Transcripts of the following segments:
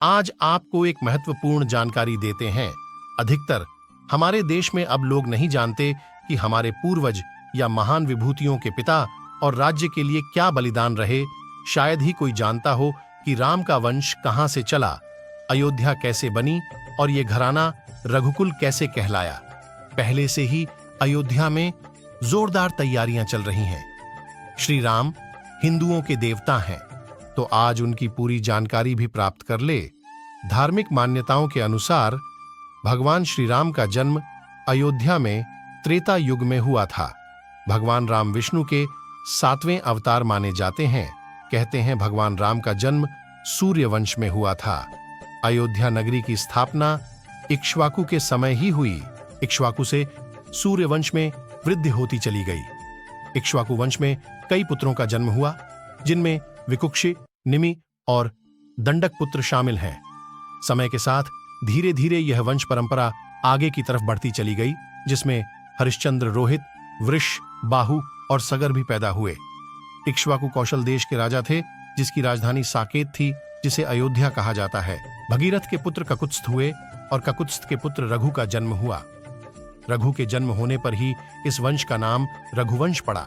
आज आपको एक महत्वपूर्ण जानकारी देते हैं। अधिकतर हमारे देश में अब लोग नहीं जानते कि हमारे पूर्वज या महान विभूतियों के पिता और राज्य के लिए क्या बलिदान रहे। शायद ही कोई जानता हो कि राम का वंश कहां से चला, अयोध्या कैसे बनी और ये घराना रघुकुल कैसे कहलाया। पहले से ही अयोध्या में जोरदार तैयारियां चल रही हैं। श्री राम हिंदुओं के देवता हैं, तो आज उनकी पूरी जानकारी भी प्राप्त कर ले। धार्मिक मान्यताओं के अनुसार भगवान श्री राम का जन्म अयोध्या में त्रेता युग में हुआ था। भगवान राम विष्णु के 7वें अवतार माने जाते हैं। कहते हैं भगवान राम का जन्म सूर्य वंश में हुआ था। अयोध्या नगरी की स्थापना इक्ष्वाकु के समय ही हुई। इक्ष्वाकु से सूर्य वंश में वृद्धि होती चली गई। इक्ष्वाकु वंश में कई पुत्रों का जन्म हुआ, जिनमें विकुक्षी, निमि और दंडक पुत्र शामिल हैं। समय के साथ धीरे धीरे यह वंश परंपरा आगे की तरफ बढ़ती चली गई, जिसमें हरिश्चंद्र, रोहित, वृष, बाहु और सगर भी पैदा हुए। इक्ष्वाकु कौशल देश के राजा थे, जिसकी राजधानी साकेत थी, जिसे अयोध्या कहा जाता है। भगीरथ के पुत्र ककुत्स्थ हुए और ककुत्स्थ के पुत्र रघु का जन्म हुआ। रघु के जन्म होने पर ही इस वंश का नाम रघुवंश पड़ा,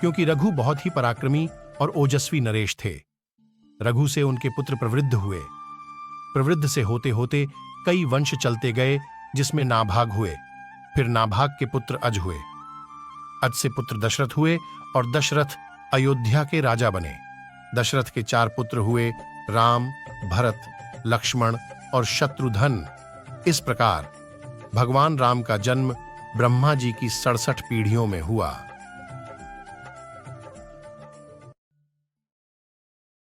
क्योंकि रघु बहुत ही पराक्रमी और ओजस्वी नरेश थे। रघु से उनके पुत्र प्रवृद्ध हुए। प्रवृद्ध से होते होते कई वंश चलते गए, जिसमें नाभाग हुए। फिर नाभाग के पुत्र अज हुए। अज से पुत्र दशरथ हुए और दशरथ अयोध्या के राजा बने। दशरथ के 4 पुत्र हुए, राम, भरत, लक्ष्मण और शत्रुघ्न। इस प्रकार भगवान राम का जन्म ब्रह्मा जी की 67 पीढ़ियों में हुआ।